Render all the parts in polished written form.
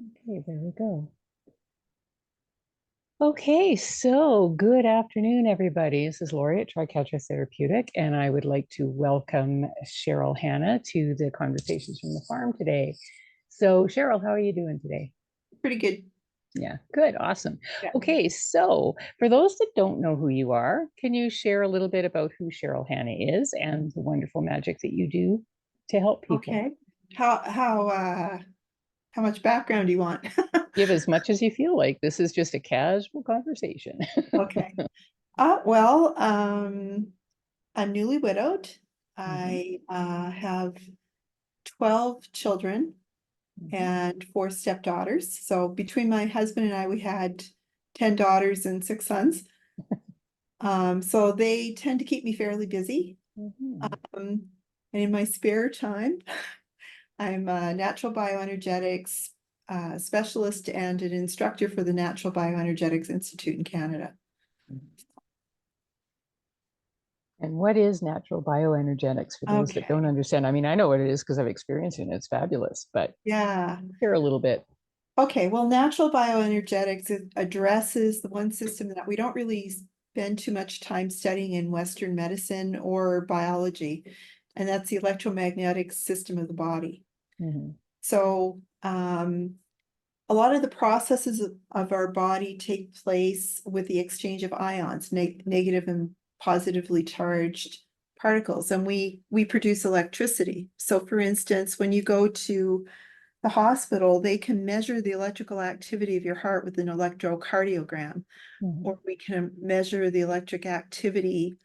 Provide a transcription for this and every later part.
Okay, there we go. Okay, so good afternoon, everybody. This is Lori at TriCatcher Therapeutic, and I would like to welcome Cheryl Hanna to the Conversations from the Farm today. So, Cheryl, how are you doing today? Pretty good. Yeah, good, awesome. Yeah. Okay, so for those that don't know who you are, can you share a little bit about who Cheryl Hanna is and the wonderful magic that you do to help people? Okay. How much background do you want? Give as much as you feel like. This is just a casual conversation. Okay. Well, I'm newly widowed. Mhm, I have 12 children mhm. and 4 stepdaughters. So between my husband and I, we had 10 daughters and 6 sons. So they tend to keep me fairly busy. Mhm. Um, and in my spare time, I'm a natural bioenergetics specialist and an instructor for the Natural Bioenergetics Institute in Canada. And what is natural bioenergetics for those that don't Okay, understand? I mean, I know what it is because I've experienced it and it's fabulous, but yeah. share a little bit. Okay, well, natural bioenergetics addresses the one system that we don't really spend too much time studying in Western medicine or biology, and that's the electromagnetic system of the body. Mhm, So, a lot of the processes of our body take place with the exchange of ions, negative and positively charged particles, and we produce electricity. So, for instance, when you go to the hospital, they can measure the electrical activity of your heart with an electrocardiogram, mhm, or we can measure the electric activity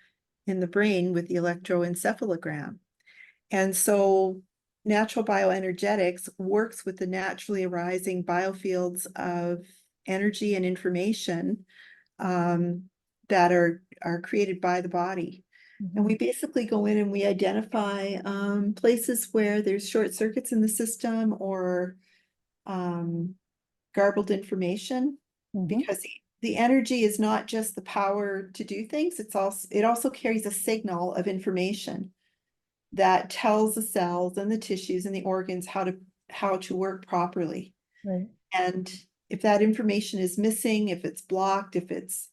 in the brain with the electroencephalogram. And so natural bioenergetics works with the naturally arising biofields of energy and information um, that are created by the body. And we mhm, basically go in and we identify places where there's short circuits in the system or um, garbled information, mhm. because the energy is not just the power to do things, it also carries a signal of information that tells the cells and the tissues and the organs how to work properly. Right. And if that information is missing, if it's blocked, if it's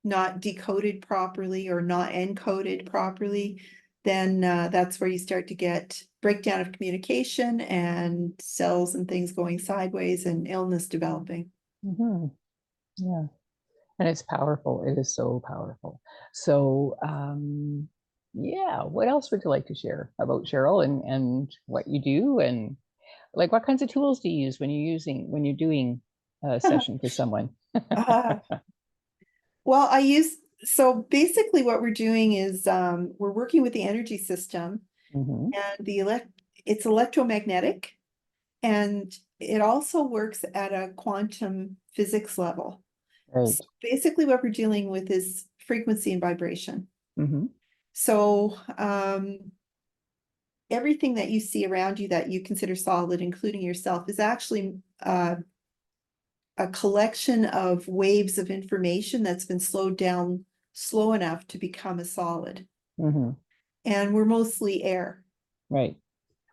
not decoded properly or not encoded properly, then that's where you start to get breakdown of communication and cells and things going sideways and illness developing. Mhm. Yeah. And it's powerful. It is so powerful. So, yeah, what else would you like to share about Cheryl and what you do and like what kinds of tools do you use when you're doing a session for someone? Uh, well, so basically what we're doing is we're working with the energy system, Hmm. and it's electromagnetic, and it also works at a quantum physics level. So Right. basically what we're dealing with is frequency and vibration. Hmm. So everything that you see around you that you consider solid, including yourself, is actually a collection of waves of information that's been slowed down slow enough to become a solid. Hmm. And we're mostly air. Right.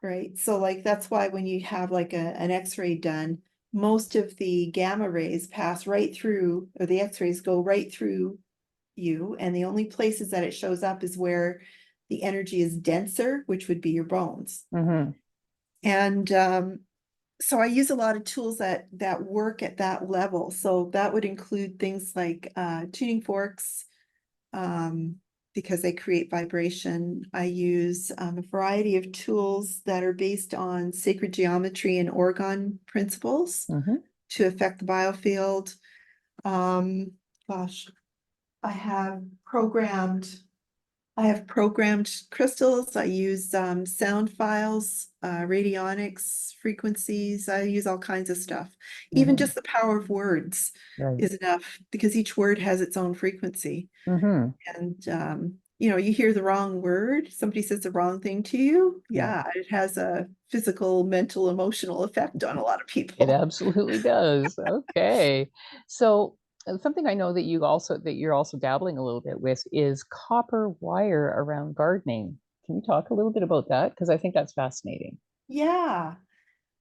Right. So like that's why when you have like an X-ray done, most of the gamma rays pass right through, or the X-rays go right through you. And the only places that it shows up is where the energy is denser, which would be your bones. Hmm. And so I use a lot of tools that work at that level. So that would include things like tuning forks, um, because they create vibration. I use a variety of tools that are based on sacred geometry and orgone principles Hmm. to affect the biofield. Um, gosh, I have programmed I have programmed crystals. I use sound files, radionics, frequencies. I use all kinds of stuff. Even Hmm. just the power of words Right. is enough, because each word has its own frequency. Hmm. And you hear the wrong word, somebody says the wrong thing to you. Yeah, Yeah, it has a physical, mental, emotional effect on a lot of it people. absolutely does. Okay. So something I know that you're also dabbling a little bit with is copper wire around gardening. Can you talk a little bit about that? Because I think that's fascinating. Yeah.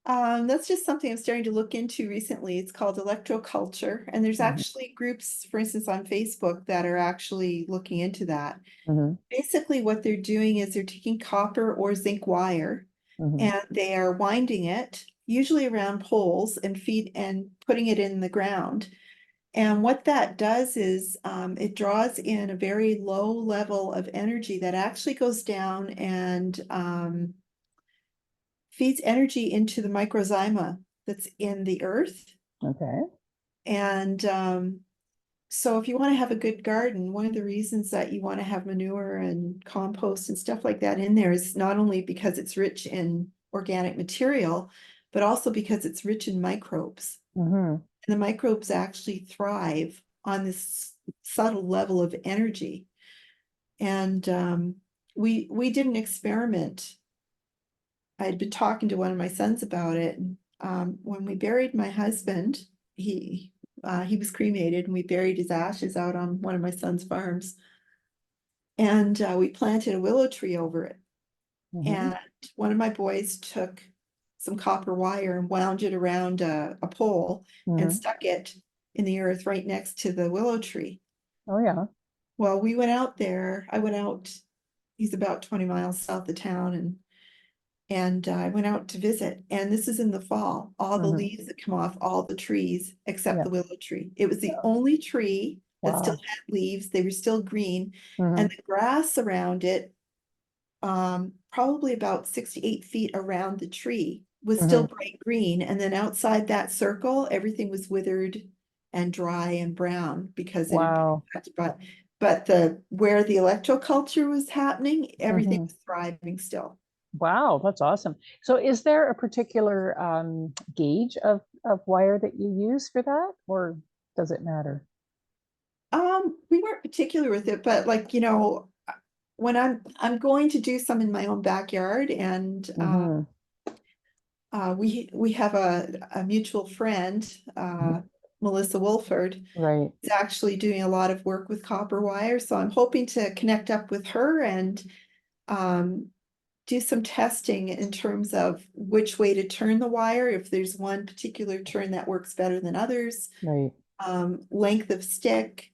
That's just something I'm starting to look into recently. It's called electroculture, and there's Hmm. actually groups, for instance, on Facebook that are actually looking into that. Hmm. Basically, what they're doing is they're taking copper or zinc wire Hmm. and they are winding it, usually around poles, and putting it in the ground. And what that does is it draws in a very low level of energy that actually goes down and feeds energy into the microzyma that's in the earth. Okay. And so if you want to have a good garden, one of the reasons that you want to have manure and compost and stuff like that in there is not only because it's rich in organic material, but also because it's rich in microbes. Hmm. And the microbes actually thrive on this subtle level of energy. And we did an experiment. I'd been talking to one of my sons about it. When we buried my husband, he was cremated, and we buried his ashes out on one of my son's farms. And we planted a willow tree over it. Hmm. And one of my boys took some copper wire and wound it around a pole and Hmm. stuck it in the earth right next to the willow tree. Oh yeah. Well, we went out there. I went out, he's about 20 miles south of town, and I went out to visit. And this is in the fall. All the Hmm. leaves that come off all the trees except Yeah. the willow tree. It was the only tree that still Wow. had leaves. They were still green, and Hmm. the grass around it, probably about 6 to 8 feet around the tree, was still Hmm. bright green. And then outside that circle, everything was withered and dry and brown because it had been Wow. cut. But the where the electroculture was happening, everything Hmm. was thriving still. Wow, that's awesome. So is there a particular gauge of wire that you use for that, or does it matter? We weren't particular with it, but like, when I'm going to do some in my own backyard, and Hmm. we have a mutual friend, Melissa Wolford, Right. is actually doing a lot of work with copper wire. So I'm hoping to connect up with her and um, do some testing in terms of which way to turn the wire, if there's one particular turn that works better than others, Right. length of stick,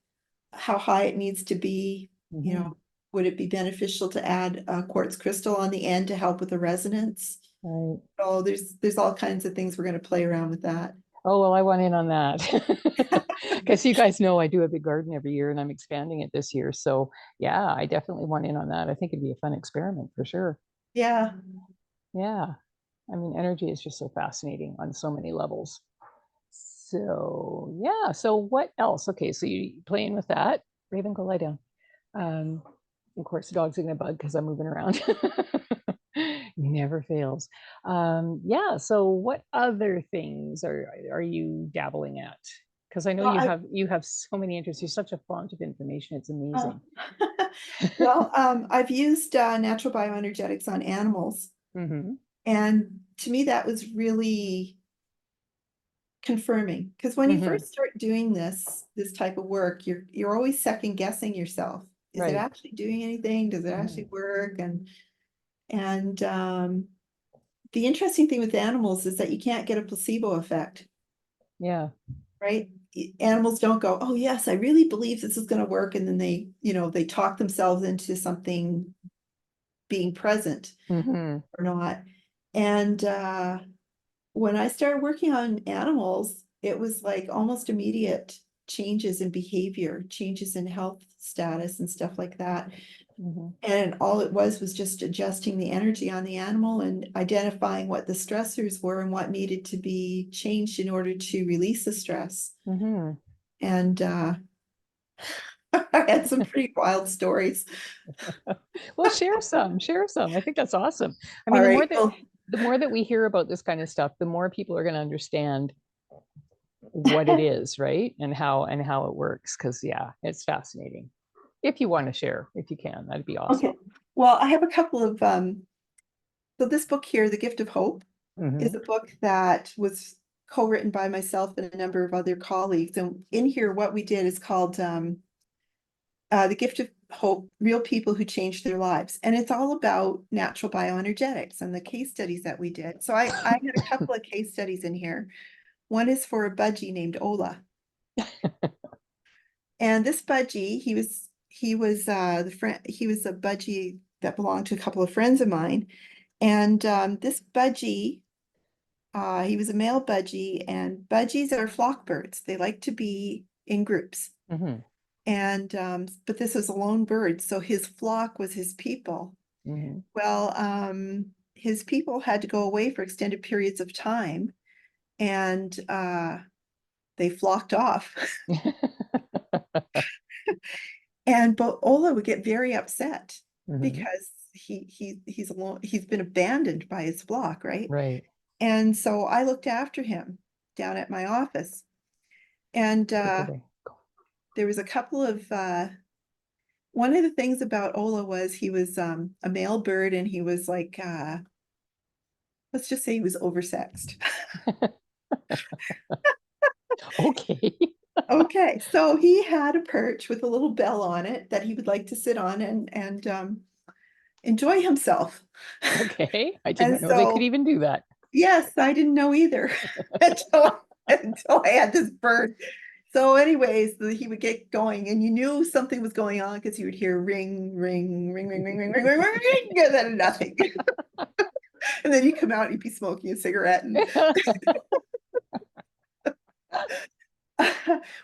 how high it needs to be, Hmm. would it be beneficial to add a quartz crystal on the end to help with the resonance? Right. Oh, there's all kinds of things we're going to play around with that. Oh, well, I want in on that. Because you guys know I do a big garden every year and I'm expanding it this year. So yeah, I definitely want in on that. I think it'd be a fun experiment for sure. Yeah. Yeah. I mean, energy is just so fascinating on so many levels. So yeah. So what else? Okay, so you playing with that. Raven, go lie down. Um, of course, the dog's gonna bug because I'm moving around. Never fails. Yeah. So what other things are you dabbling at? Because I know Well, you have so many interests. You're such a font of information. It's oh. amazing. Well, I've used natural bioenergetics on animals, Hmm. and to me that was really confirming, because when you Hmm. first start doing this type of work, you're always second guessing yourself. Is it Right. actually doing anything? Does it Hmm. actually work? And the interesting thing with animals is that you can't get a placebo effect, Yeah. right? Animals don't go, oh yes, I really believe this is going to work, and then they talk themselves into something being present Hmm. or not. And when I started working on animals, it was like almost immediate changes in behavior, changes in health status and stuff like that. Hmm. And all it was just adjusting the energy on the animal and identifying what the stressors were and what needed to be changed in order to release the stress. Hmm. And I had some pretty wild stories. Well, share some, share some. I think that's awesome. I All mean, right. Well, the more that we hear about this kind of stuff, the more people are going to understand what it is, right? And how it works. Because yeah, it's fascinating. If you want to share, if you can, that'd be awesome. okay. Well, I have a couple of so this book here, The Gift of Hope, is Hmm. a book that was co-written by myself and a number of other colleagues. And in here, what we did is called The Gift of hope, real people who changed their lives. And it's all about natural bioenergetics and the case studies that we did. So I had a couple of case studies in here. One is for a budgie named Ola. And this budgie, he was a budgie that belonged to a couple of friends of mine. And this budgie, he was a male budgie, and budgies are flock birds. They like to be in groups. Hmm. And but this was a lone bird, so his flock was his people. Hmm. Well, his people had to go away for extended periods of time, and they flocked off. And but Ola would get very upset Hmm. because he's alone, he's been abandoned by his flock, right? Right. And so I looked after him down at my office. And Where did they go? there was a couple of one of the things about Ola was he was a male bird, and he was like let's just say he was oversexed. Okay. Okay, so he had a perch with a little bell on it that he would like to sit on and enjoy himself. Okay. I did And not know they could so even do that. yes, I didn't know either until I had this bird. So anyways, he would get going, and you knew something was going on because you would hear ring, ring, ring, ring, ring, ring, ring, ring, ring, ring, and then nothing. And then you come out and you'd be smoking a cigarette. And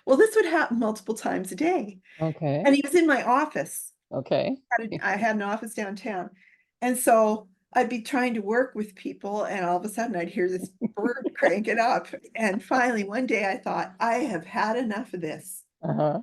well, this would happen multiple times a day. Okay. And he was in my office. Okay. I had an office downtown. And so I'd be trying to work with people, and all of a sudden I'd hear this bird cranking up. And finally, one day I thought, I have had enough of this. Uh-huh.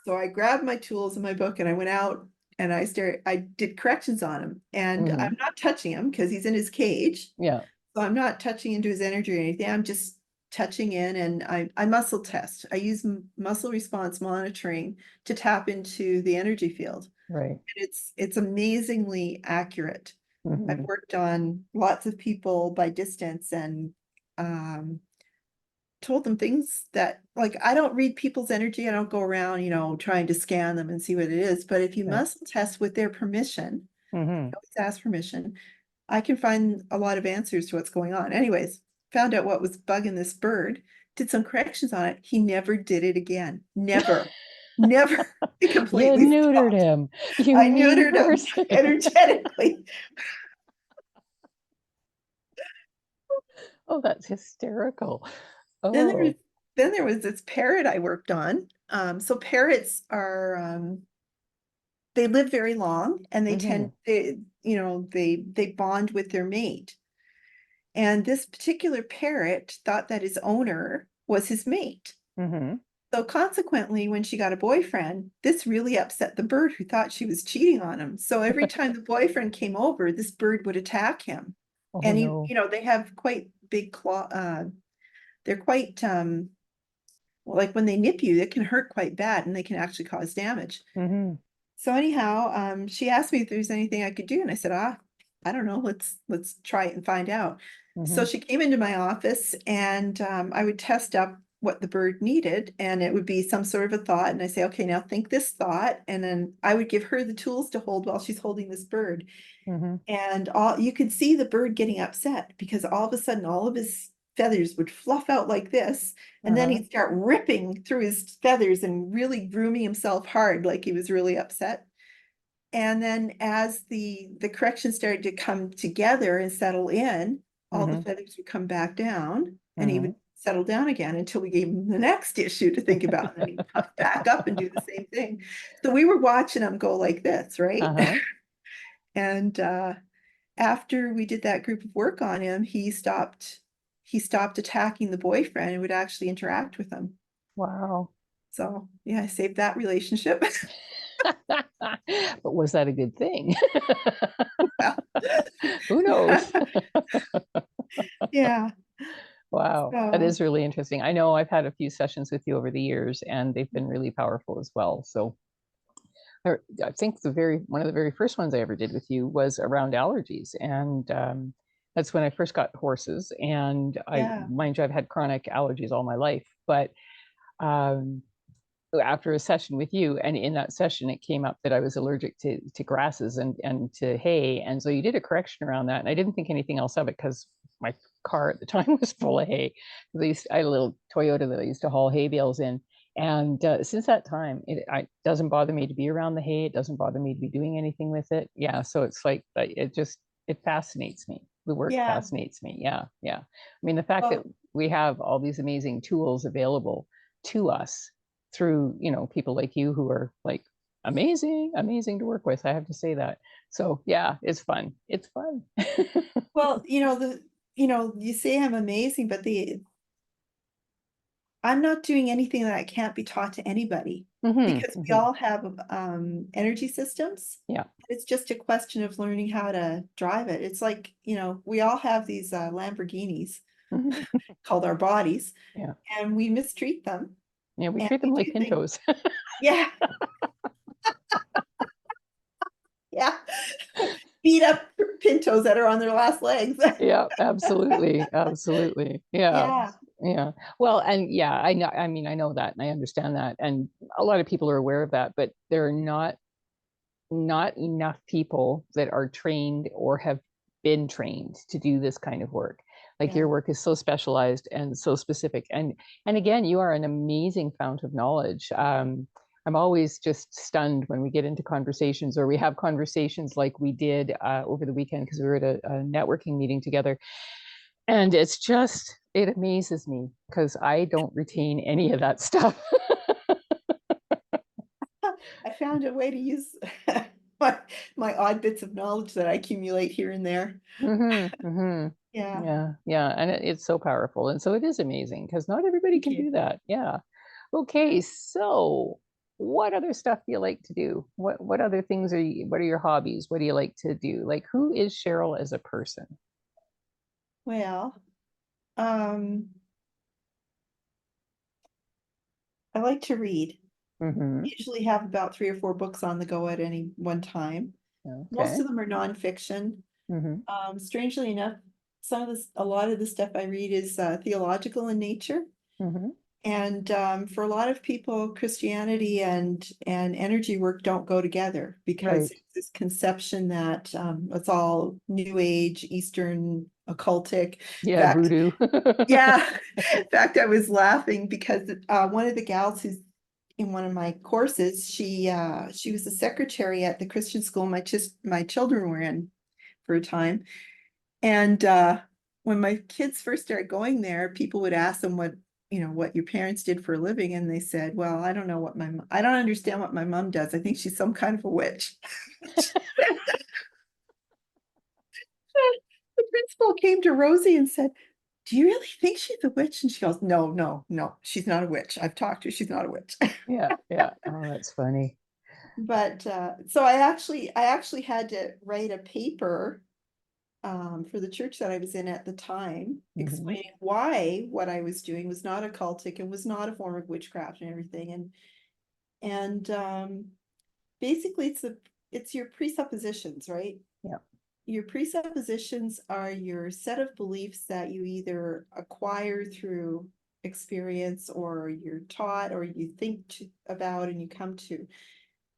So I grabbed my tools and my book, and I went out and I did corrections on him. And Hmm. I'm not touching him because he's in his cage. Yeah. So I'm not touching into his energy or anything. I'm just touching in, and I muscle test. I use muscle response monitoring to tap into the energy field. Right. It's amazingly accurate. I've Hmm. worked on lots of people by distance, and um, told them things that, like, I don't read people's energy. I don't go around, trying to scan them and see what it is. But if you Right. muscle test with their permission, Hmm. always ask permission, I can find a lot of answers to what's going on. Anyways, found out what was bugging this bird, did some corrections on it. He never did it again. Never, never. He You completely neutered stopped. him. You I mean neutered him person. energetically. Oh, that's hysterical. Then there was Oh. then there was this parrot I worked on. So parrots are they live very long, and they Hmm. tend they bond with their mate. And this particular parrot thought that his owner was his mate. Hmm. So consequently, when she got a boyfriend, this really upset the bird, who thought she was cheating on him. So every time the boyfriend came over, this bird would attack him. Oh And no. they have quite big claw, they're quite well, like when they nip you, it can hurt quite bad, and they can actually cause damage. Hmm. So anyhow, she asked me if there's anything I could do, and I said, I don't know, let's try it and find out. So Hmm. she came into my office, and I would test up what the bird needed, and it would be some sort of a thought. And I say, okay, now think this thought, and then I would give her the tools to hold while she's holding this bird. Hmm. And all you could see the bird getting upset because all of a sudden all of his feathers would fluff out like this, and then Uh-huh. he'd start ripping through his feathers and really grooming himself hard, like he was really upset. And then as the correction started to come together and settle in, all the Hmm. feathers would come back down, and he Hmm. would settle down again until we gave him the next issue to think about. And then he'd puff back up and do the same thing. So we were watching him go like this, right? Uh-huh. And after we did that group of work on him, he stopped attacking the boyfriend and would actually interact with him. Wow. So yeah, I saved that relationship. But was that a good thing? Well, Who knows? yeah. Wow, that So is really interesting. I know I've had a few sessions with you over the years, and they've been really powerful as well. So I think one of the very first ones I ever did with you was around allergies, and that's when I first got horses. And yeah. mind you, I've had chronic allergies all my life, but um, after a session with you, and in that session it came up that I was allergic to grasses and to hay, and so you did a correction around that, and I didn't think anything else of it because my car at the time was full of hay. I had a little Toyota that I used to haul hay bales in, and since that time it doesn't bother me to be around the hay. It doesn't bother me to be doing anything with it. Yeah, so it's like it fascinates me. The work Yeah. fascinates me. Yeah, yeah. I mean, the fact that Well, we have all these amazing tools available to us through, people like you who are like amazing to work with. I have to say that. So yeah, it's fun. It's fun. well, you say I'm amazing, but I'm not doing anything that I can't be taught to anybody Hmm. because we Hmm. all have energy systems. Yeah. It's just a question of learning how to drive it. It's like, we all have these Lamborghinis Hmm. called our bodies, Yeah. and we mistreat them Yeah. We and treat them we like do things. Pintos. Yeah, yeah. Beat up pintos that are on their last legs. Yeah, absolutely. Absolutely. Yeah. Yeah, Yeah. Well, and yeah, I know, I mean, I know that and I understand that. And a lot of people are aware of that, but there are not enough people that are trained or have been trained to do this kind of work. Like yeah. your work is so specialized and so specific. And again, you are an amazing fount of knowledge. I'm always just stunned when we get into conversations or we have conversations like we did over the weekend because we were at a networking meeting together. And it amazes me because I don't retain any of that stuff. I found a way to use my, my odd bits of knowledge that I accumulate here and there. Hmm. Hmm. Yeah, Yeah, yeah, and it's so powerful, and so it is amazing because not everybody thank can you. do that. Yeah. Okay, so what other stuff do you like to do? What other things what are your hobbies? What do you like to do? Like, who is Cheryl as a person? Well, um, I like to read. Mm-hmm. Usually have about 3 or 4 books on the go at any one time. Most Okay. of them are nonfiction. Mm-hmm. Strangely enough, a lot of the stuff I read is theological in nature. Mm-hmm. And for a lot of people, Christianity and energy work don't go together because Right. there's this conception that it's all New Age, Eastern, occultic. In Yeah, fact, voodoo. yeah. In fact, I was laughing because one of the gals who's in one of my courses, she was the secretary at the Christian school my children were in for a time. And when my kids first started going there, people would ask them what your parents did for a living, and they said, "Well, I don't understand what my mom does. I think she's some kind of a witch." The principal came to Rosie and said, "Do you really think she's a witch?" And she goes, "No, no, no, she's not a witch. I've talked to her. She's not a witch." Yeah, yeah. Oh, that's funny. But so I actually had to write a paper for the church that I was in at the time, Mm-hmm. explaining why what I was doing was not occultic and was not a form of witchcraft and everything. And basically it's your presuppositions, right? Yeah. Your presuppositions are your set of beliefs that you either acquire through experience or you're taught or you about and you come to.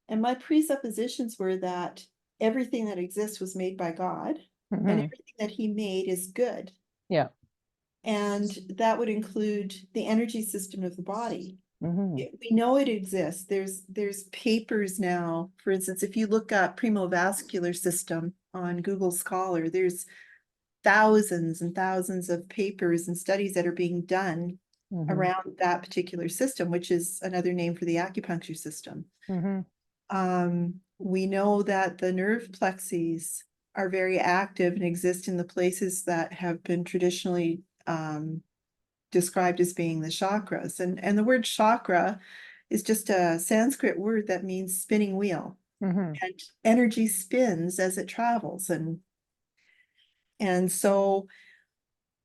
And my presuppositions were that everything that exists was made by God and Mm-hmm. everything that he made is good. Yeah. And that would include the energy system of the body. Mm-hmm. We know it exists. There's papers now. For instance, if you look up vascular system on Google Scholar, there's thousands and thousands of papers and studies that are being done Mm-hmm. around that particular system, which is another name for the acupuncture system. Mm-hmm. We know that the nerve plexes are very active and exist in the places that have been traditionally described as being the chakras. And the word chakra is just a Sanskrit word that means spinning wheel. Mm-hmm. And energy spins as it travels. And so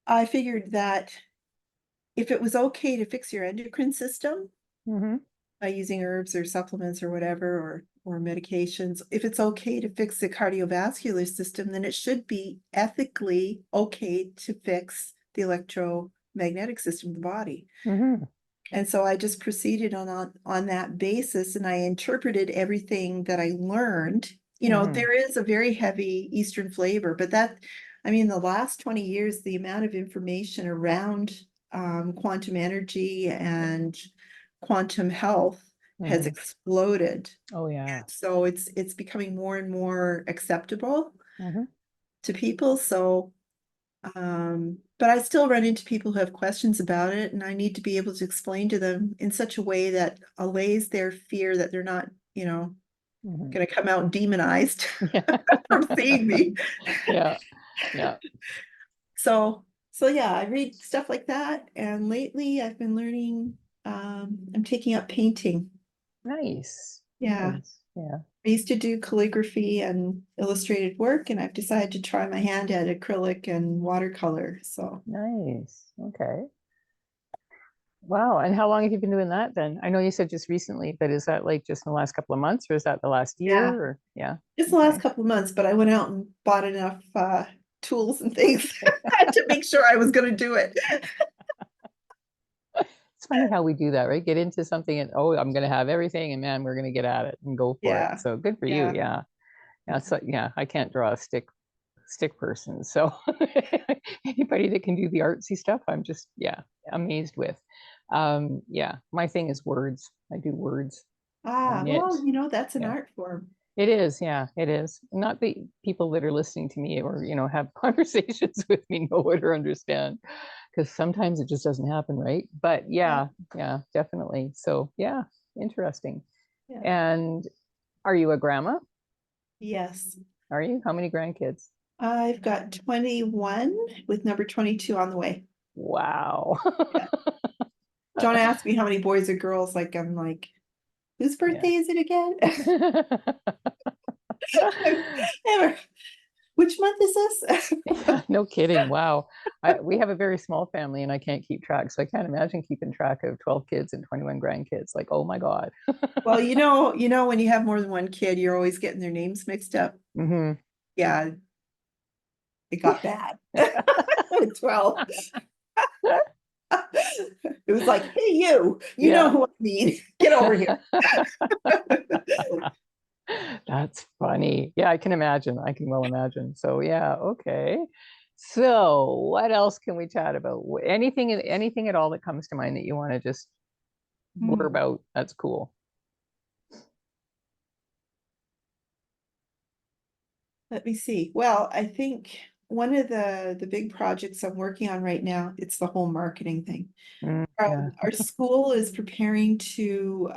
I figured that if it was okay to fix your endocrine system Mm-hmm. by using herbs or supplements or whatever, or medications, if it's okay to fix the cardiovascular system, then it should be ethically okay to fix the electromagnetic system of the body. Mm-hmm. And so I just proceeded on that basis, and I interpreted everything that I learned. You know, Mhm. there is a very heavy Eastern flavor, but that, I mean, the last 20 years, the amount of information around quantum energy and quantum health has Mhm. exploded. Oh yeah. So it's becoming more and more acceptable Mhm. to people. So but I still run into people who have questions about it, and I need to be able to explain to them in such a way that allays their fear that they're not, you know, Mhm. going to come out demonized Yeah. from seeing me. Yeah. Yeah. So yeah, I read stuff like that, and lately I've been learning. I'm taking up painting. Nice. Yeah, Nice. Yeah. I used to do calligraphy and illustrated work, and I've decided to try my hand at acrylic and watercolor. So Nice. Okay. Wow. And how long have you been doing that then? I know you said just recently, but is that like just in the last couple of months or is that the last year yeah, or yeah. just the last Okay. couple of months, but I went out and bought enough tools and things to make sure I was going to do it. It's funny how we do that, right? Get into something and oh, I'm gonna have everything and man, we're gonna get at it and go for it. Yeah, So good for you. yeah, Yeah. Yeah. So yeah, I can't draw a stick person. So anybody that can do the artsy stuff, I'm just yeah, amazed with. Yeah, my thing is words. I do words. I knit. well, you know, that's an Yeah. art form. It is, yeah, it is. Not the people that are listening to me or, have conversations with me know it or understand, because sometimes it just doesn't happen, right? But Yeah, yeah, definitely. So yeah, interesting. yeah. And are you a grandma? Yes, Are you? How many grandkids? I've got 21 with number 22 on the way. Wow. Yeah. Don't ask me how many boys or girls, like I'm like, whose Yeah. birthday is it again? Ever. Which month is this? Yeah, no kidding. Wow. We have a very small family and I can't keep track. So I can't imagine keeping track of 12 kids and 21 grandkids. Like, oh my God. Well, when you have more than one kid, you're always getting their names mixed up. Hmm. Yeah, it got bad with 12. It was like, hey, you know Yeah. who I mean. Get over here. That's funny. Yeah, I can imagine. I can well imagine. So yeah, okay. So what else can we chat about? Anything at all that comes to mind that you want to just blurb Hmm. out? That's cool. Let me see. Well, I think one of the big projects I'm working on right now, it's the whole marketing thing. Yeah. Our school is preparing to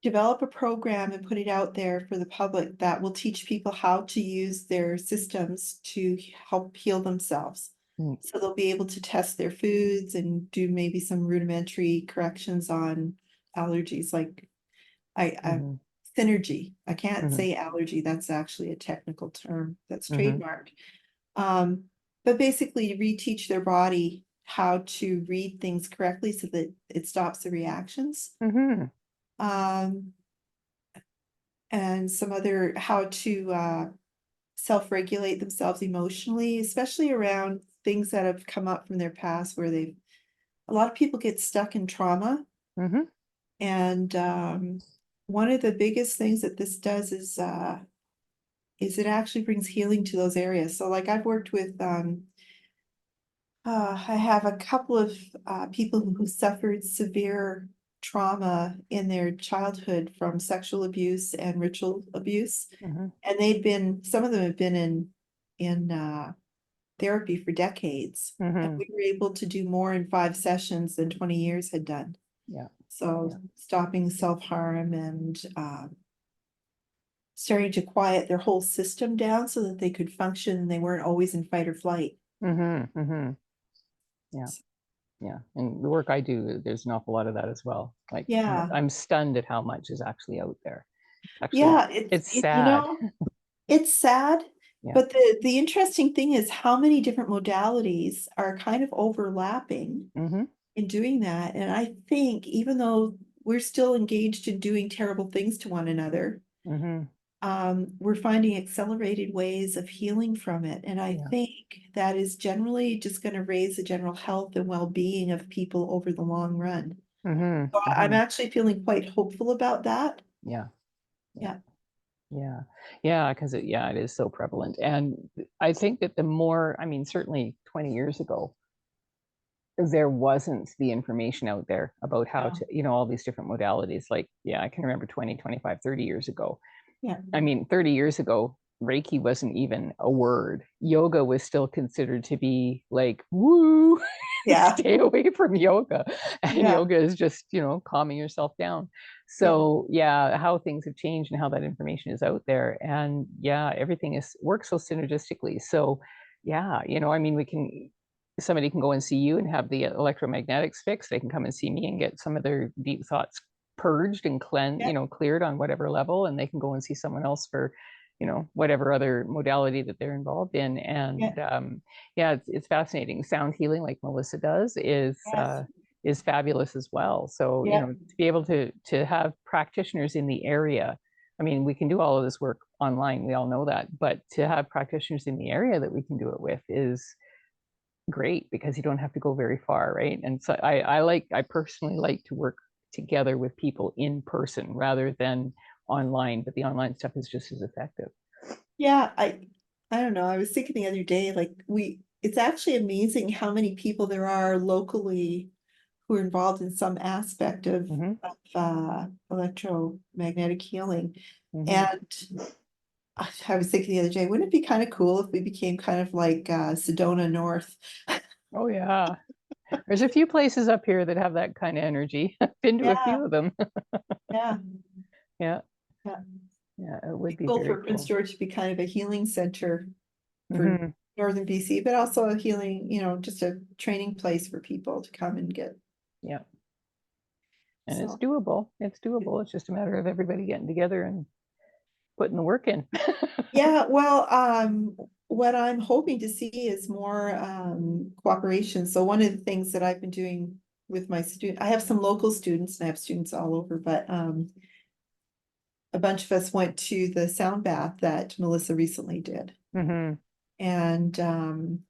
develop a program and put it out there for the public that will teach people how to use their systems to help heal themselves. Mm, So they'll be able to test their foods and do maybe some rudimentary corrections on allergies, like I mhm, synergy. I can't mhm, say allergy, that's actually a technical term that's mhm, trademarked. Um, but basically to reteach their body how to read things correctly so that it stops the reactions. mhm, Um, and some other how to self-regulate themselves emotionally, especially around things that have come up from their past where they've a lot of people get stuck in trauma. mhm, And one of the biggest things that this does is it actually brings healing to those areas. So like I've worked with I have a couple of people who suffered severe trauma in their childhood from sexual abuse and ritual abuse. mhm, And some of them have been in therapy for decades. And mhm. we were able to do more in 5 sessions than 20 years had done. Yeah, So yeah. stopping self-harm and starting to quiet their whole system down so that they could function and they weren't always in fight or flight. Mhm, mhm. Yeah, yeah. And the work I do, there's an awful lot of that as well. Like Yeah. I'm stunned at how much is actually out there. Actually, Yeah, it's sad. it's sad, Yeah. but the interesting thing is how many different modalities are kind of overlapping Hmm. in doing that. And I think even though we're still engaged in doing terrible things to one another, Hmm. we're finding accelerated ways of healing from it. And I Yeah. think that is generally just going to raise the general health and well-being of people over the long run. Mm-hmm. So I'm Mm-hmm. actually feeling quite hopeful about that. Yeah. Yeah. Yeah. Yeah. Yeah. Because it is so prevalent. And I think that the more, I mean, certainly 20 years ago, there wasn't the information out there about how Yeah. to, all these different modalities. Like, yeah, I can remember 20, 25, 30 years ago. Yeah. I mean, 30 years ago, Reiki wasn't even a word. Yoga was still considered to be like, woo, Yeah. stay away from yoga. And Yeah. yoga is just, calming yourself down. Yeah. So, yeah, how things have changed and how that information is out there. And yeah, everything works so synergistically. So, yeah, I mean, somebody can go and see you and have the electromagnetics fixed. They can come and see me and get some of their deep thoughts purged and Yeah. cleared on whatever level, and they can go and see someone else for whatever other modality that they're involved in. Yeah. And yeah, it's fascinating. Sound healing, like Melissa does, Yes. is fabulous as well. So Yeah. to be able to have practitioners in the area. I mean, we can do all of this work online, we all know that, but to have practitioners in the area that we can do it with is great, because you don't have to go very far, right? And so I personally like to work together with people in person rather than online, but the online stuff is just as effective. Yeah. I don't know. I was thinking the other day, like it's actually amazing how many people there are locally who are involved in some aspect of, Mm-hmm. electromagnetic healing. Mm-hmm. And I was thinking the other day, wouldn't it be kind of cool if we became kind of like Sedona North? Oh yeah, there's a few places up here that have that kind of energy. I've been to a Yeah, few of them. yeah, Yeah, yeah. yeah, it would Be be cool very for Prince cool. George to be kind of a healing center for Mm-hmm. northern BC, but also a healing, just a training place for people to come and get. Yeah, and it's So, doable. It's doable. It's just a matter of everybody getting together and putting the work in. yeah, well, what I'm hoping to see is more cooperation. So one of the things that I've been doing with my student, I have some local students and I have students all over, but a bunch of us went to the sound bath that Melissa recently did. Mm-hmm. And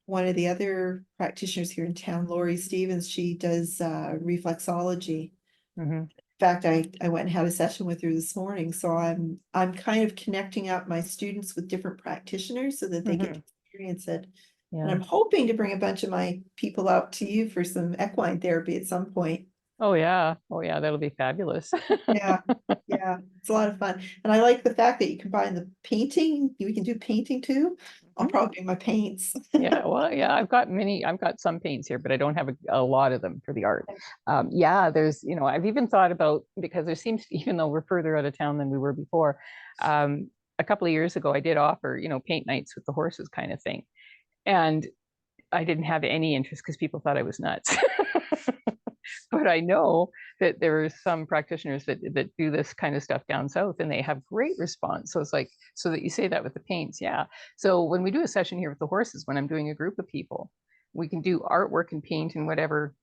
one of the other practitioners here in town, Lori Stevens, she does reflexology. Mm-hmm. In fact, I went and had a session with her this morning. So I'm kind of connecting up my students with different practitioners so that they get Mm-hmm. to experience it. And Yeah. I'm hoping to bring a bunch of my people out to you for some equine therapy at some point. Oh yeah. Oh yeah, that'll be fabulous. Yeah, yeah, it's a lot of fun. And I like the fact that you combine the painting, we can do painting too. I'll Mhm. probably do my paints. Yeah, well, yeah, I've got some paints here, but I don't have a lot of them for the art. Yeah, I've even thought about, because there seems, even though we're further out of town than we were before, um, a couple of years ago, I did offer, paint nights with the horses kind of thing. And I didn't have any interest because people thought I was nuts. But I know that there are some practitioners that do this kind of stuff down south, and they have great response. So it's like, so that you say that with the paints, yeah. So when we do a session here with the horses, when I'm doing a group of people, we can do artwork and paint and whatever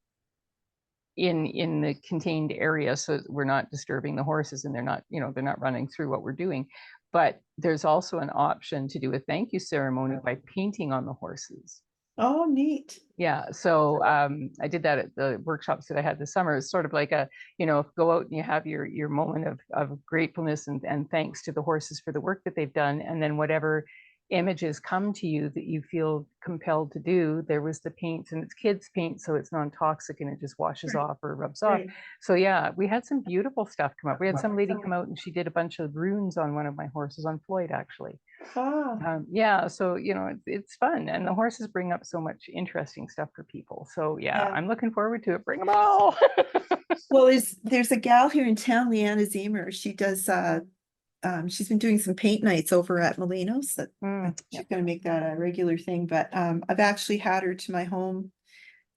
in the contained area, so we're not disturbing the horses, and they're not running through what we're doing. But there's also an option to do a thank you ceremony by painting on the horses. Oh, neat. Yeah, so I did that at the workshops that I had this summer. It's sort of like go out and you have your moment of gratefulness and thanks to the horses for the work that they've done, and then whatever images come to you that you feel compelled to do. There was the paint, and it's kids paint, so it's non-toxic and it just washes Right, off or rubs off. right. So yeah, we had some beautiful stuff come up. We had some lady come out and she did a bunch of runes on one of my horses, on Floyd actually. Ah, Yeah, so it's fun, and the horses bring up so much interesting stuff for people. So yeah, yeah. I'm looking forward to it. Bring them all. Well, there's a gal here in town, Leanna Zemer. She does she's been doing some paint nights over at Molino's. That I think Yeah. she's gonna make that a regular thing. But I've actually had her to my home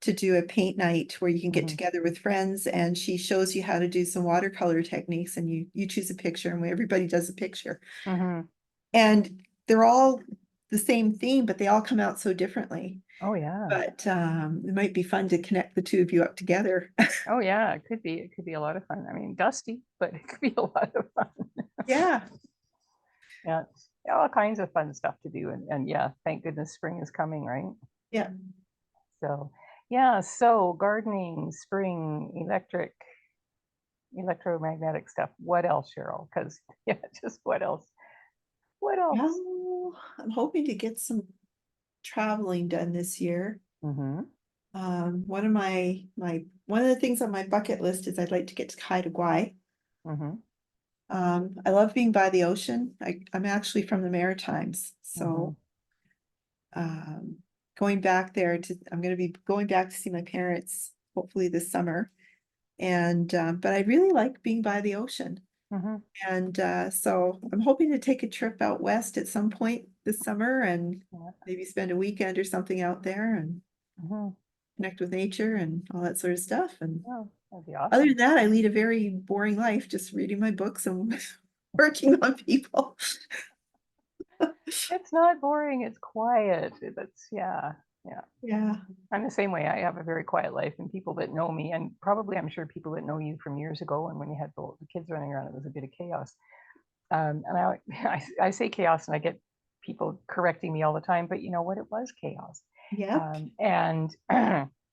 to do a paint night where you can get Hmm. together with friends, and she shows you how to do some watercolor techniques, and you choose a picture and everybody does a picture. Hmm. And they're all the same theme, but they all come out so differently. Oh yeah. But it might be fun to connect the two of you up together. Oh yeah. It could be. It could be a lot of fun. I mean, dusty, but it could be a lot of fun. Yeah. Yeah, all kinds of fun stuff to do, and yeah, thank goodness spring is coming, right? Yeah. So, yeah, so gardening, spring, electromagnetic stuff. What else, Cheryl? Because yeah, just what else? What else? Well, I'm hoping to get some traveling done this year. Mm-hmm. One of one of the things on my bucket list is I'd like to get to Haida Gwaii. Mm-hmm. I love being by the ocean. I'm actually from the Maritimes, Mm-hmm. so um, I'm going to be going back to see my parents hopefully this summer. And but I really like being by the ocean. Mm-hmm. And so I'm hoping to take a trip out west at some point this summer and Yeah. maybe spend a weekend or something out there and Mm-hmm. connect with nature and all that sort of stuff. And Oh, that'd be other than awesome. that, I lead a very boring life, just reading my books and working on people. It's not boring, it's quiet. That's yeah, yeah. Yeah. I'm the same way. I have a very quiet life, and people that know me, and probably I'm sure people that know you from years ago, and when you had the kids running around, it was a bit of chaos. And I say chaos, and I get people correcting me all the time, but you know what? It was chaos. Yep. And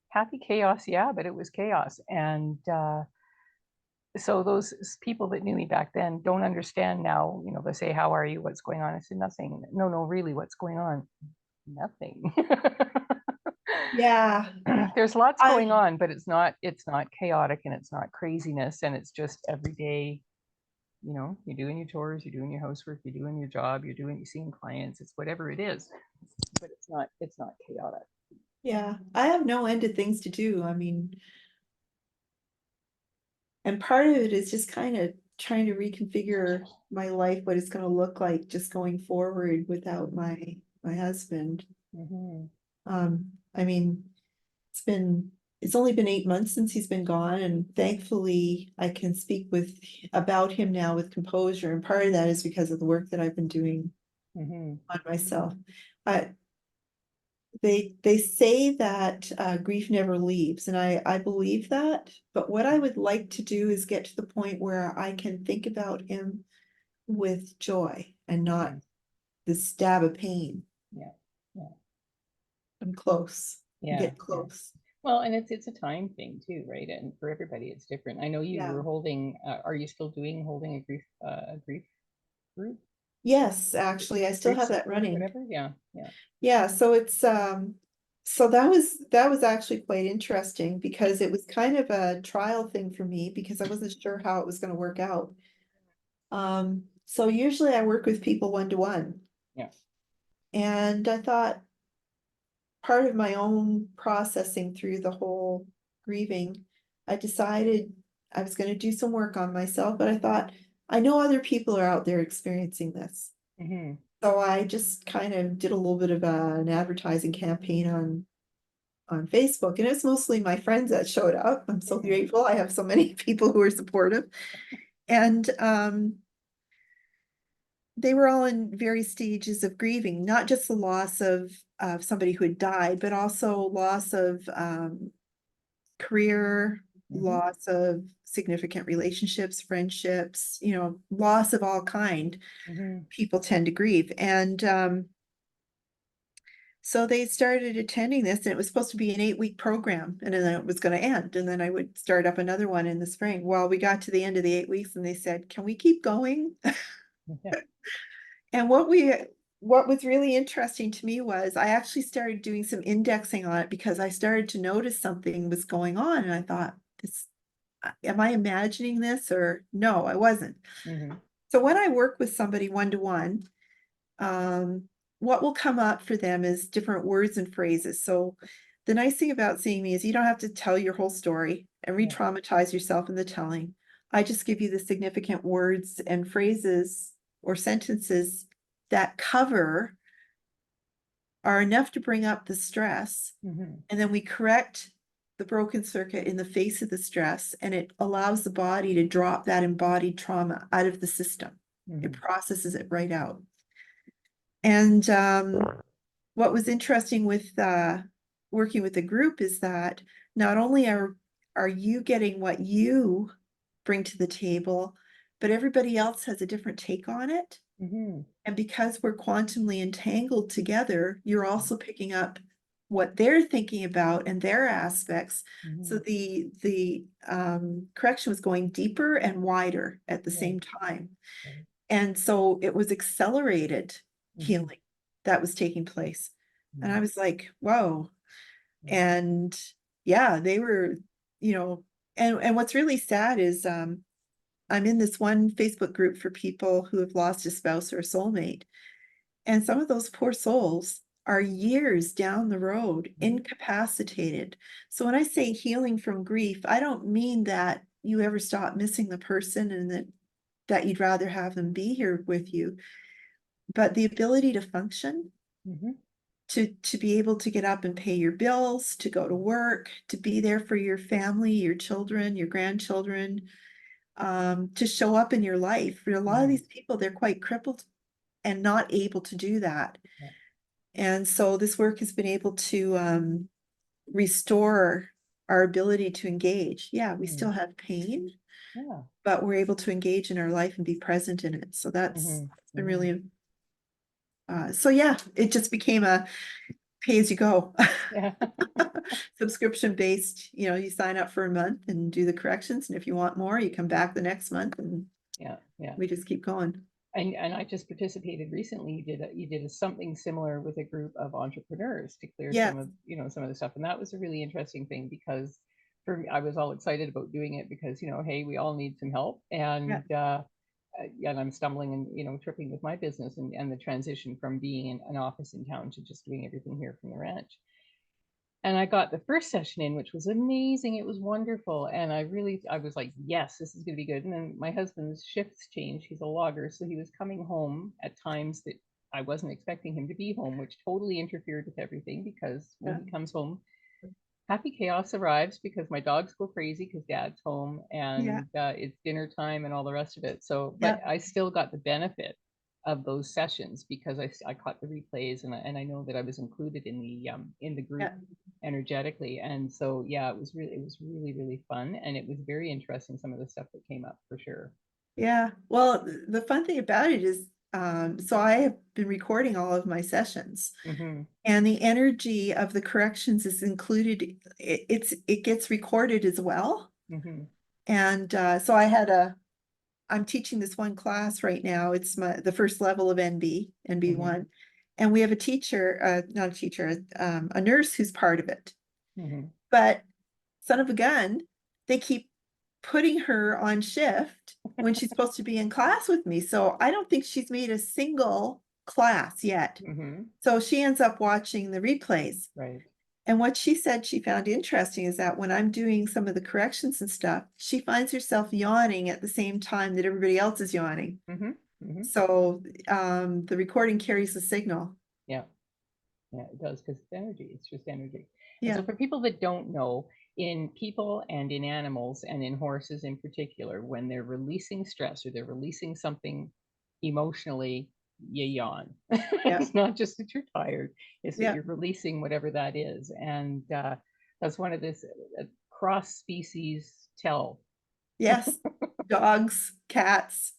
happy chaos, yeah, but it was chaos. And so those people that knew me back then don't understand now. You know, they say, "How are you? What's going on?" I said, "Nothing." No, no, really, what's going on? Nothing. Yeah. There's lots going I on, but it's not chaotic and it's not craziness, and it's just every day. You know, you're doing your chores, you're doing your housework, you're doing your job, you're seeing clients. It's whatever it is, but it's not chaotic. yeah. I have no end of things to do. I mean, and part of it is just kind of trying to reconfigure my life, what it's going to look like just going forward without my husband. Mm-hmm. I mean, it's only been 8 months since he's been gone, and thankfully I can speak with about him now with composure. And part of that is because of the work that I've been doing Mm-hmm. on myself. But they say that grief never leaves, and I believe that. But what I would like to do is get to the point where I can think about him with joy and not Mm-hmm. the stab of pain. Yeah, yeah, I'm close. I'm yeah, getting yeah. close. Well, and it's a time thing too, right? And for everybody, it's different. I know you Yeah. were holding. Are you still holding a grief group, Yes, actually, I still grief have that support, running. whatever? Yeah, yeah. Yeah, so it's so that was actually quite interesting because it was kind of a trial thing for me because I wasn't sure how it was going to work out. So usually I work with people one to one, Yeah. and I thought part of my own processing through the whole grieving, I decided I was going to do some work on myself, but I thought I know other people are out there experiencing this. Mm-hmm. So I just kind of did a little bit of an advertising campaign on Facebook, and it's mostly my friends that showed up. I'm so Mm-hmm. grateful. I have so many people who are supportive. And they were all in various stages of grieving, not just the loss of somebody who had died, but also loss of career, Mm-hmm. loss of significant relationships, friendships, loss of all kind. Mm-hmm. People tend to grieve. And so they started attending this, and it was supposed to be an 8-week program, and then it was going to end. And then I would start up another one in the spring. Well, we got to the end of the 8 weeks and they said, "Can we keep going?" Yeah. And what was really interesting to me was I actually started doing some indexing on it because I started to notice something was going on. And I thought, am I imagining this, or no, I wasn't. Mm-hmm. So when I work with somebody one to one, what will come up for them is different words and phrases. So the nice thing about seeing me is you don't have to tell your whole story and Yeah. re-traumatize yourself in the telling. I just give you the significant words and phrases or sentences that are enough to bring up the stress. Mm-hmm. And then we correct the broken circuit in the face of the stress, and it allows the body to drop that embodied trauma out of the system. It Mm-hmm. processes it right out. And what was interesting with working with the group is that not only are you getting what you bring to the table, but everybody else has a different take on it. And because we're quantumly entangled together, you're also picking up what they're thinking about and their aspects. So the correction was going deeper and wider at the Yeah. same time. Right. And so it was accelerated Mhm. healing that was taking place. And I Mhm. was like, whoa. Yeah. And yeah, they were, you know, and what's really sad is I'm in this one Facebook group for people who have lost a spouse or a soulmate. And some of those poor souls are years down the road, Mhm. incapacitated. So when I say healing from grief, I don't mean that you ever stop missing the person and that you'd rather have them be here with you, but the ability to function, Mhm. to be able to get up and pay your bills, to go to work, to be there for your family, your children, your grandchildren, to show up in your life. For a lot of Mhm. these people, they're quite crippled and not able to do that. Yeah. And so this work has been able to restore our ability to engage. Yeah, we Mhm. still have pain, Yeah. but we're able to engage in our life and be present in it. So that's Mhm. been Mhm. really, so yeah, it just became a pay as you go Yeah. subscription based. You know, you sign up for a month and do the corrections. And if you want more, you come back the next month and Yeah. Yeah. we just keep going. And I just participated recently. You did something similar with a group of entrepreneurs to clear Yes, some of the stuff, and that was a really interesting thing because for me, I was all excited about doing it because hey, we all need some help, yeah, and I'm stumbling and tripping with my business and the transition from being in an office in town to just doing everything here from the ranch. And I got the first session in, which was amazing. It was wonderful. And I was like, yes, this is going to be good. And then my husband's shifts changed. He's a logger. So he was coming home at times that I wasn't expecting him to be home, which totally interfered with everything because when yeah, he comes home, happy chaos arrives because my dogs go crazy because dad's home yeah, and it's dinner time and all the rest of it. So, yeah, but I still got the benefit of those sessions because I caught the replays and I know that I was included in the group yeah. energetically. And so, yeah, it was really, really fun. And it was very interesting, some of the stuff that came up for sure. Yeah. Well, the fun thing about it is, so I have been recording all of my sessions. Mm-hmm. And the energy of the corrections is included. It gets recorded as well. Mm-hmm. And so I'm teaching this one class right now. It's the first level of Mm-hmm. NB1. And we have a teacher, not a teacher, a nurse who's part of it. Mm-hmm. But son of a gun, they keep putting her on shift when she's supposed to be in class with me. So I don't think she's made a single class yet. Mm-hmm. So she ends up watching the replays. Right. And what she said she found interesting is that when I'm doing some of the corrections and stuff, she finds herself yawning at the same time that everybody else is yawning. Mm-hmm. Mm-hmm. So the recording carries the signal. Yeah. Yeah, it does because it's energy. It's just energy. And so Yeah, for people that don't know, in people and in animals and in horses in particular, when they're releasing stress or they're releasing something emotionally, you yawn. yeah, It's not just that you're tired, it's that yeah. you're releasing whatever that is. And that's one of this cross species tell. Yes. Dogs, cats,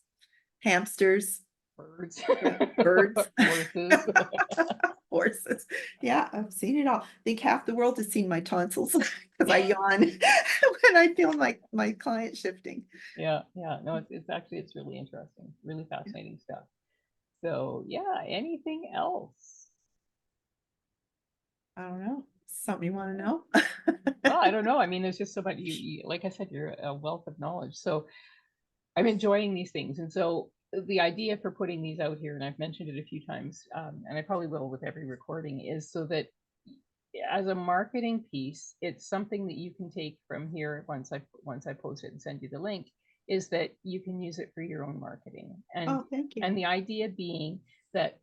hamsters, Birds, yeah, birds, horses. horses. Yeah, I've seen it all. I think half the world has seen my tonsils because I yawn when I feel my client shifting. Yeah, yeah. No, it's really interesting, really fascinating stuff. So yeah, anything else? I don't know. Something you want to know? Well, I don't know. I mean, there's just so much. Like I said, you're a wealth of knowledge. So I'm enjoying these things, and so the idea for putting these out here, and I've mentioned it a few times, and I probably will with every recording, is so that as a marketing piece, it's something that you can take from here once I post it and send you the link, is that you can use it for your own marketing. And Oh, thank you. and the idea being that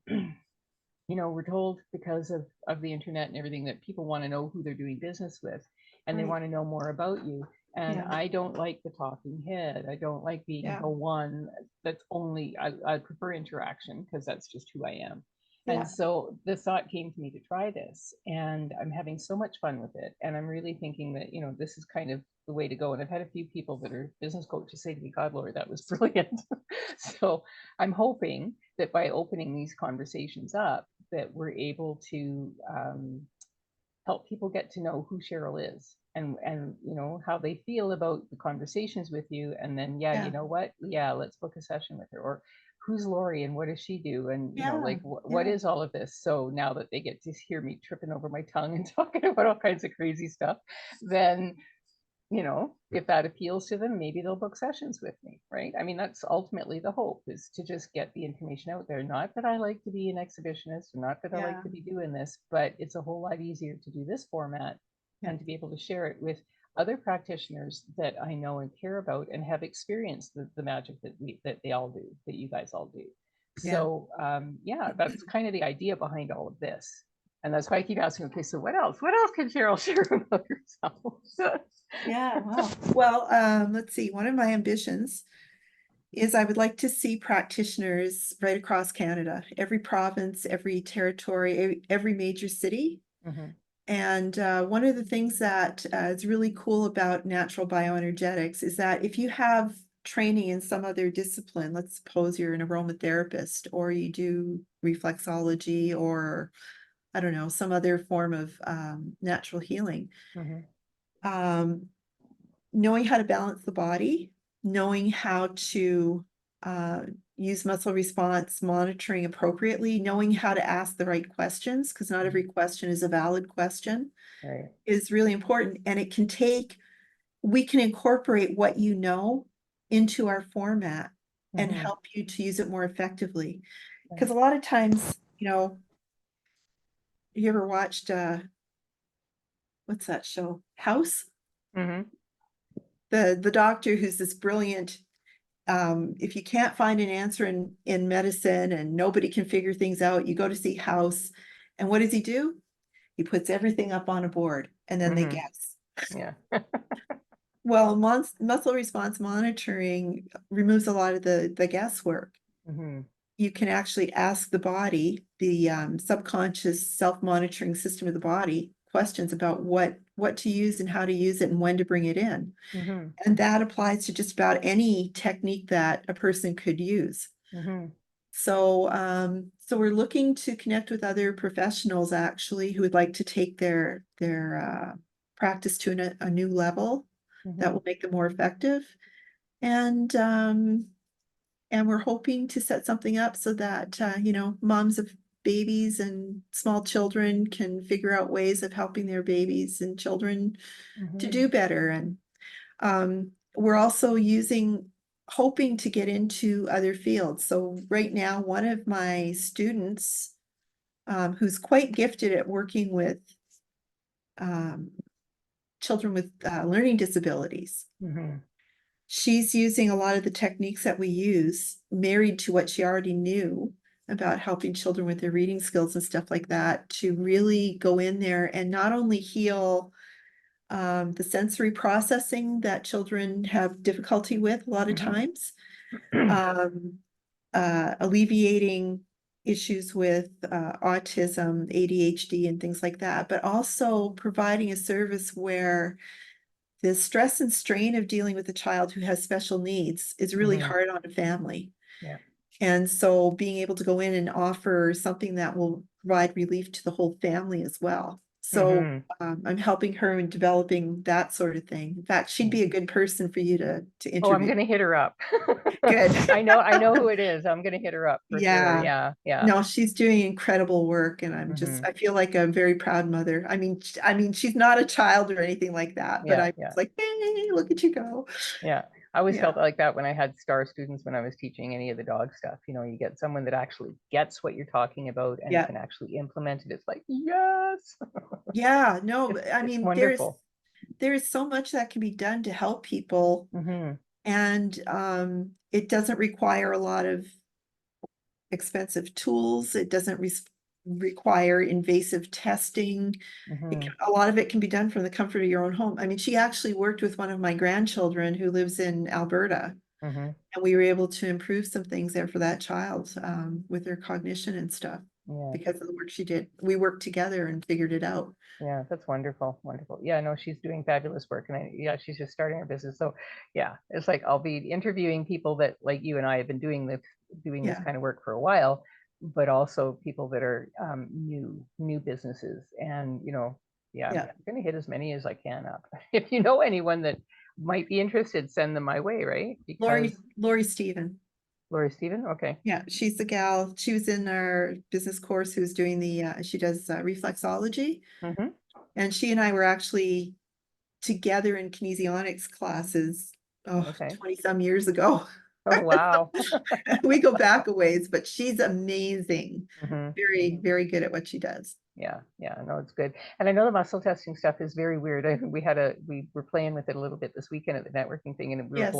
we're told because of the internet and everything that people want to know who they're doing business with and they Right. want to know more about you. And Yeah. I don't like the talking head. I don't like being Yeah. the one that's only, I prefer interaction because that's just who I am. And Yeah, so the thought came to me to try this, and I'm having so much fun with it. And I'm really thinking that, this is kind of the way to go. And I've had a few people that are business coaches say to me, God, Lord, that was brilliant. So I'm hoping that by opening these conversations up, that we're able to help people get to know who Cheryl is, and how they feel about the conversations with you, and then yeah, let's book a session with her. Or who's Lori and what does she do, and yeah, what yeah, is all of this. So now that they get to hear me tripping over my tongue and talking about all kinds of crazy stuff, then if that appeals to them, maybe they'll book sessions with me, right? I mean, that's ultimately the hope, is to just get the information out there. Not that I like to be an exhibitionist, not that I like yeah, to be doing this, but it's a whole lot easier to do this format yeah, and to be able to share it with other practitioners that I know and care about and have experienced the magic that they all do, that you guys all do. yeah, So yeah, that's kind of the idea behind all of this. And that's why I keep asking, okay, so what else? What else can Cheryl share about herself? yeah. Wow. Well, let's see. One of my ambitions is I would like to see practitioners right across Canada, every province, every territory, every major city. Mhm. And one of the things that is really cool about natural bioenergetics is that if you have training in some other discipline, let's suppose you're an aromatherapist or you do reflexology or I don't know, some other form of natural healing, Mhm. um, knowing how to balance the body, knowing how to uh, use muscle response monitoring appropriately, knowing how to ask the right questions, because not every question is a valid question, Right. is really important. And we can incorporate what you know into our format and Mhm. help you to use it more effectively. Because Right. a lot of times, you ever watched, what's that show? House? Mhm. The doctor who's this brilliant, if you can't find an answer in medicine and nobody can figure things out, you go to see House. And what does he do? He puts everything up on a board and then they Mhm. guess. Yeah. Well, muscle response monitoring removes a lot of the guesswork. Mhm. You can actually ask the body, the subconscious self-monitoring system of the body, questions about what to use and how to use it and when to bring it in. Mhm. And that applies to just about any technique that a person could use. Mhm. So we're looking to connect with other professionals actually who would like to take their practice to a new level that Mhm. will make them more effective. And and we're hoping to set something up so that moms of babies and small children can figure out ways of helping their babies and children to Mhm. do better. And we're also hoping to get into other fields. So right now, one of my students, who's quite gifted at working with um, children with learning disabilities, Mhm. she's using a lot of the techniques that we use, married to what she already knew about helping children with their reading skills and stuff like that, to really go in there and not only heal the sensory processing that children have difficulty with a lot of Mhm. times, um, alleviating issues with autism, ADHD, and things like that, but also providing a service where the stress and strain of dealing with a child who has special needs is really Mhm. hard on a family. Yeah. And so being able to go in and offer something that will provide relief to the whole family as well. So Mhm. I'm helping her in developing that sort of thing. In fact, she'd Yeah. be a good person for you to Oh, I'm interview. gonna hit her up. Good. I know who it is. I'm gonna hit her up for sure. Yeah. Yeah. Yeah. No, she's doing incredible work, and Mhm. I feel like a very proud mother. I mean, she's not a child or anything like that, but Yeah. I'm Yeah. like, hey, look at you go. Yeah. I always Yeah. felt like that when I had star students when I was teaching any of the dog stuff. You get someone that actually gets what you're talking about and Yeah. can actually implement it. It's like, yes. Yeah. No, It's I it's mean, wonderful. there is so much that can be done to help people, Mhm. and it doesn't require a lot of expensive tools. It doesn't require invasive testing. Mhm. A lot of it can be done from the comfort of your own home. I mean, she actually worked with one of my grandchildren who lives in Alberta, Mhm. and we were able to improve some things there for that child with their cognition and stuff. Yeah. because of the work she did. We worked together and figured it out. Yeah, that's wonderful, wonderful. Yeah, no, she's doing fabulous work, and yeah, she's just starting her business. So, yeah, it's like I'll be interviewing people that, like you and I, have been doing this Yeah, kind of work for a while, but also people that are new businesses, and yeah, I'm yeah. going to hit as many as I can up. If you know anyone that might be interested, send them my way, right? Because Lori Stephen. Lori Stephen, okay. Yeah, she's the gal. She was in our business course who's doing she does reflexology. Hmm. And she and I were actually together in kinesionics classes, Okay. 20 some years ago. Oh, wow. We go back a ways, but she's amazing. Very, Hmm. very good at what she does. Yeah, yeah, no, it's good. And I know the muscle testing stuff is very weird. We were playing with it a little bit this weekend at the networking thing, and we were Yes,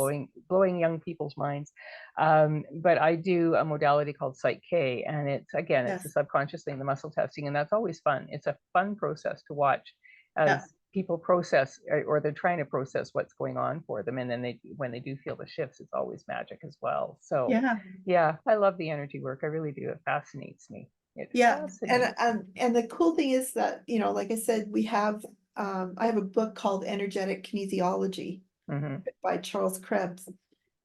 blowing young people's minds. But I do a modality called Psych K, and it's a yes, subconscious thing, the muscle testing, and that's always fun. It's a fun process to watch yeah, as people process, or they're trying to process what's going on for them, and then when they do feel the shifts, it's always magic as well. So yeah, yeah, I love the energy work. I really do. It fascinates me. It yeah. fascinates me. And the cool thing is that, like I said, I have a book called Energetic Kinesiology Hmm. by Charles Krebs,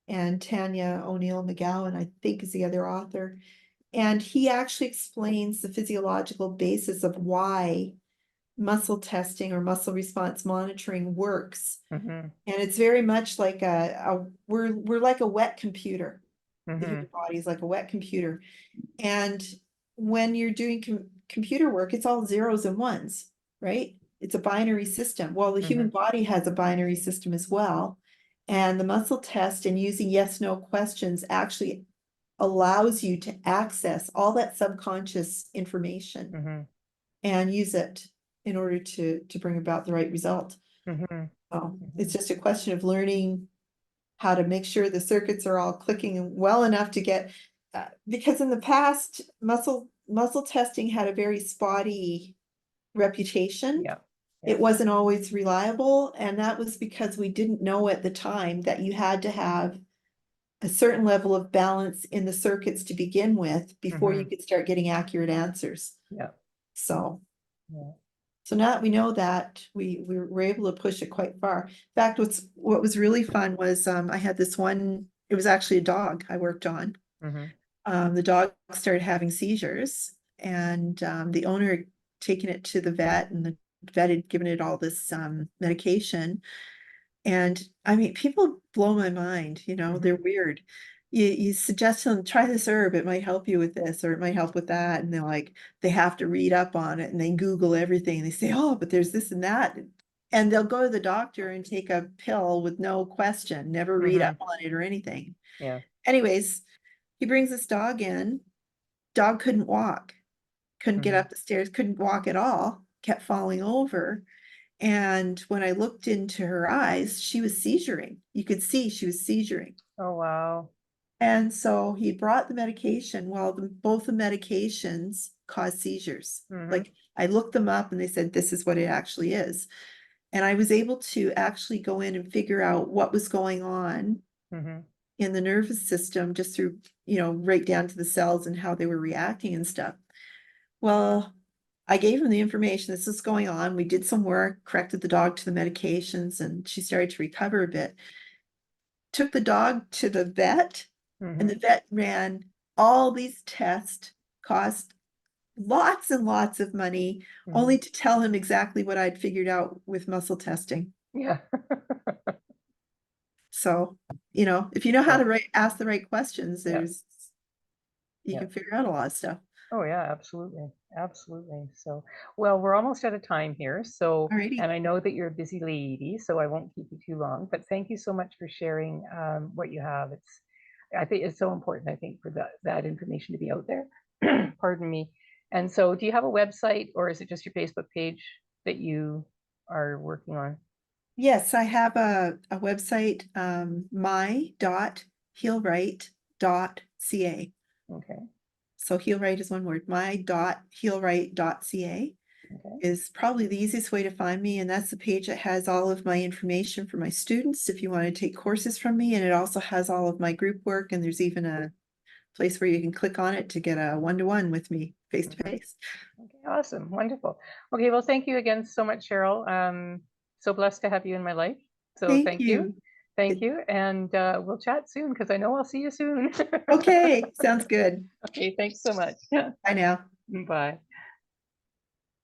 and Tanya O'Neill McGowan, I think, is the other author. And he actually explains the physiological basis of why muscle testing or muscle response monitoring works. Hmm. And it's very much like we're like a wet computer. The human Hmm. body is like a wet computer. And when you're doing computer work, it's all zeros and ones, right? It's a binary system. Well, the human Hmm. body has a binary system as well. And the muscle test and using yes, no questions actually allows you to access all that subconscious information Hmm. and use it in order to bring about the right result. Hmm. So Hmm. it's just a question of learning how to make sure the circuits are all clicking well enough to get, because in the past, muscle testing had a very spotty reputation. Yeah. Yeah. It wasn't always reliable, and that was because we didn't know at the time that you had to have a certain level of balance in the circuits to begin with before you Hmm. could start getting accurate answers. Yeah. So Yeah. So now that we know that, we were able to push it quite far. In fact, what was really fun was I had this one, it was actually a dog I worked on. Hmm. The dog started having seizures, and the owner had taken it to the vet, and the vet had given it all this medication. And I mean, people blow my mind, they're Hmm. weird. You suggest to them, try this herb, it might help you with this, or it might help with that. And they have to read up on it and they Google everything. They say, oh, but there's this and that. And they'll go to the doctor and take a pill with no question, never read Hmm. up on it or anything. Yeah. Anyways, he brings this dog in. Dog couldn't walk, couldn't get Hmm. up the stairs, couldn't walk at all, kept falling over. And when I looked into her eyes, she was seizuring. You could see she was seizuring. Oh, wow. And so he brought the medication. Well, both the medications cause seizures. Hmm. Like I looked them up and they said, this is what it actually is. And I was able to actually go in and figure out what was going on Hmm. in the nervous system just through, right down to the cells and how they were reacting and stuff. Well, I gave him the information. This is going on. We did some work, corrected the dog to the medications, and she started to recover a bit. Took the dog to the vet, and Hmm. the vet ran all these tests, cost lots and lots of money, Hmm. only to tell him exactly what I'd figured out with muscle testing. Yeah. So, if you know how Yeah. to ask the right questions, Yeah. you Yeah. can figure out a lot of stuff. Oh, yeah, absolutely. Absolutely. So, well, we're almost out of time here. So, Alrighty. and I know that you're a busy lady, so I won't keep you too long, but thank you so much for sharing what you have. I think it's so important, I think, for that information to be out there. Pardon me. And so, do you have a website, or is it just your Facebook page that you are working on? Yes, I have a website, my.healright.ca. Okay. So healright is one word, my.healright.ca Okay. is probably the easiest way to find me. And that's the page that has all of my information for my students if you want to take courses from me. And it also has all of my group work. And there's even a place where you can click on it to get a one-to-one with me face to face. Okay, awesome, wonderful. Okay, well, thank you again so much, Cheryl. So blessed to have you in my life. So Thank thank you. you. Thank you. And we'll chat soon because I know I'll see you soon. Okay, sounds good. Okay, thanks so much. Bye now. Bye.